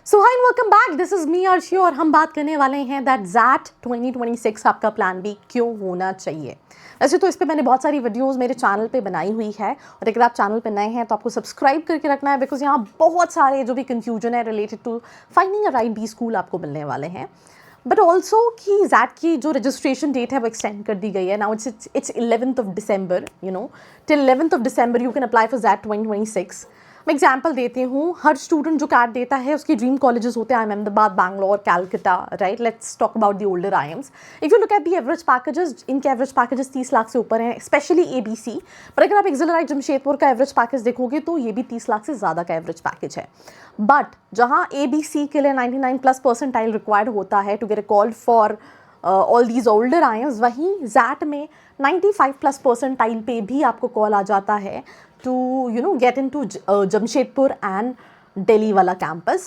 So high welcome back, this is me Arshi और हम बात करने वाले हैं दैट ज़ैट 2026 आपका प्लान बी क्यों होना चाहिए। वैसे तो इस पर मैंने बहुत सारी वीडियोस मेरे चैनल पे बनाई हुई है और अगर आप चैनल पे नए हैं तो आपको सब्सक्राइब करके रखना है बिकॉज यहाँ बहुत सारे जो भी कन्फ्यूजन है related to finding a right b school आपको मिलने वाले हैं। बट ऑल्सो कि ज़ैट की जो रजिस्ट्रेशन डेट है वो एक्सटेंड कर दी गई है। Now it's 11th of December, till 11th of December you can apply for XAT 2026। मैं एग्जाम्पल देती हूँ, हर स्टूडेंट जो कैट देता है उसकी ड्रीम कॉलेजेस होते हैं Ahmedabad, Bangalore, Calcutta, right. Let's talk about the older IIMs. If you look at the average packages, इनके एवरेज पैकेजेस 30 लाख से ऊपर हैं, स्पेशली एबीसी। पर अगर आप एक्सिलराइट जमशेदपुर का एवरेज पैकेज देखोगे तो ये भी 30 लाख से ज़्यादा का एवरेज पैकेज है। बट जहाँ एबीसी के लिए 99+ परसेंटाइल रिक्वायर्ड होता है to get a call for all these older IIMs, वहीं ज़ैट में 95+ परसेंटाइल पे भी आपको कॉल आ जाता है to get into Jamshedpur and Delhi वाला कैंपस।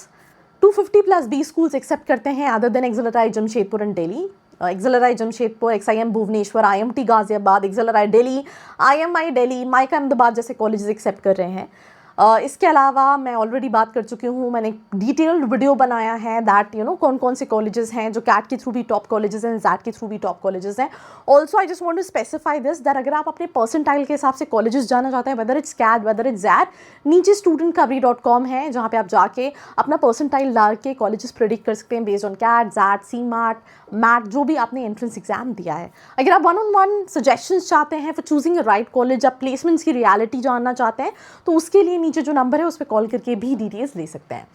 250+ बी स्कूल्स एक्सेप्ट करते हैं other than XLRI Jamshedpur and Delhi. XLRI Jamshedpur, XIM Bhubaneswar, IMT Ghaziabad, XLRI Delhi, IMI Delhi, MICA Ahmedabad जैसे कॉलेजेस एक्सेप्ट कर रहे हैं। इसके अलावा मैं ऑलरेडी बात कर चुकी हूँ, मैंने डिटेल्ड वीडियो बनाया है दैट कौन कौन से कॉलेजेस हैं जो कैट के थ्रू भी टॉप कॉलेजेस हैं, ज़ैट के थ्रू भी टॉप कॉलेजेस हैं। Also I just want to specify this that अगर आप अपने परसेंटाइल के हिसाब से कॉलेजेस जाना चाहते हैं, whether it's CAT whether it's XAT, नीचे studentkavi.com है जहाँ पे आप जाके अपना परसेंटाइल डाल के कॉलेजेस प्रेडिक्ट कर सकते हैं based on CAT, XAT, CMAT, MAT, जो भी आपने एंट्रेंस एग्जाम दिया है। अगर आप 1-on-1 सजेशंस चाहते हैं फॉर चूजिंग राइट कॉलेज, आप प्लेसमेंट्स की रियलिटी जानना चाहते हैं तो उसके लिए नीचे जो नंबर है उस पर कॉल करके भी डिटेल्स ले सकते हैं।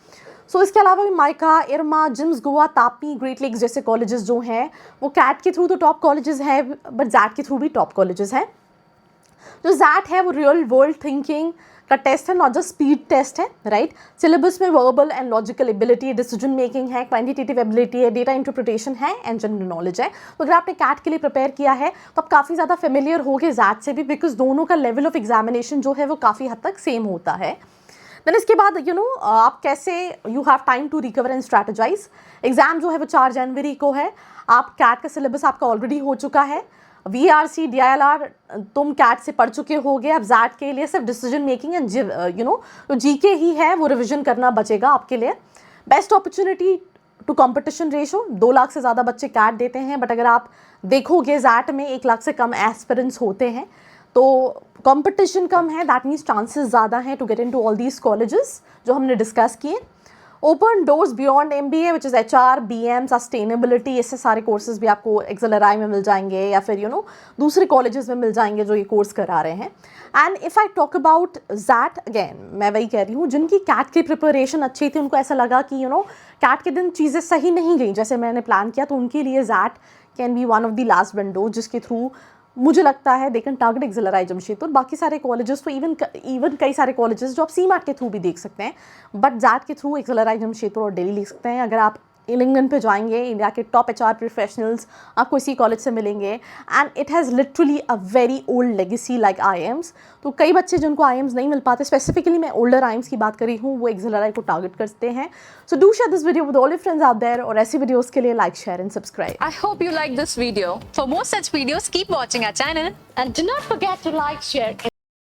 सो इसके अलावा भी MICA, IRMA, GIMS Goa, TAPMI, Great Lakes जैसे कॉलेजेस जो हैं वो कैट के थ्रू तो टॉप कॉलेजेस हैं बट ज़ैट के थ्रू भी टॉप कॉलेजेस हैं। जो ज़ैट है वो रियल वर्ल्ड थिंकिंग का टेस्ट है, नॉट जस्ट स्पीड टेस्ट है, राइट। सिलेबस में verbal and logical ability, decision making है, क्वांटिटेटिव एबिलिटी है, डेटा इंटरप्रिटेशन है एंड जनरल नॉलेज है। तो अगर आपने कैट के लिए प्रिपेयर किया है तो आप काफ़ी ज़्यादा फेमिलियर हो गए ज़ैट से भी बिकॉज दोनों का लेवल ऑफ एग्जामिनेशन जो है वो काफ़ी हद तक सेम होता है। देन इसके बाद आप कैसे you have time to recover and strategise. Exam जो है वो 4 जनवरी को है। आप कैट का सिलेबस आपका ऑलरेडी हो चुका है, VRC DILR तुम कैट से पढ़ चुके होगे। अब ज़ैट के लिए सिर्फ डिसीजन मेकिंग एंड जो GK ही है वो रिविजन करना बचेगा आपके लिए। Best opportunity to competition ratio, 2 lakh से ज़्यादा बच्चे कैट देते हैं बट अगर आप देखोगे ज़ैट में 1 लाख से कम एस्पिरेंट्स होते हैं तो कंपटीशन कम है, दैट मीन्स चांसेस ज़्यादा हैं to get into all these colleges जो हमने डिस्कस किए। Open doors beyond MBA which is HR, BM, sustainability, इससे सारे कोर्सेज भी आपको एक्सिलराई में मिल जाएंगे या फिर दूसरे कॉलेजेस में मिल जाएंगे जो ये कोर्स करा रहे हैं। And if I talk about XAT, again मैं वही कह रही हूँ, जिनकी कैट की प्रिपरेशन अच्छी थी उनको ऐसा लगा कि कैट के दिन चीज़ें सही नहीं गई जैसे मैंने प्लान किया, तो उनके लिए XAT can be one of the last window जिसके थ्रू मुझे लगता है they can target XLRI Jamshedpur. बाकी सारे कॉलेजेस तो इवन कई सारे कॉलेजेस जो आप CMAT के थ्रू भी देख सकते हैं बट ज़ैट के थ्रू एक्सिलराई जमशेदपुर और दिल्ली लिख सकते हैं। अगर आप लिंक्डइन पे जाएंगे, इंडिया के टॉप HR प्रोफेशनल्स आपको इसी कॉलेज से मिलेंगे and it has literally a very old legacy like IIMs। तो कई बच्चे जिनको IIMs नहीं मिल पाते, स्पेसिफिकली मैं ओल्डर IIMs की बात कर रही हूँ, वो एक्सिलराई को टारगेट करते हैं। So do share this video with all your friends out there और ऐसी वीडियोस के लिए like, share and subscribe. I hope you like this video. For more such videos, keep watching our channel. And do not forget to like, share,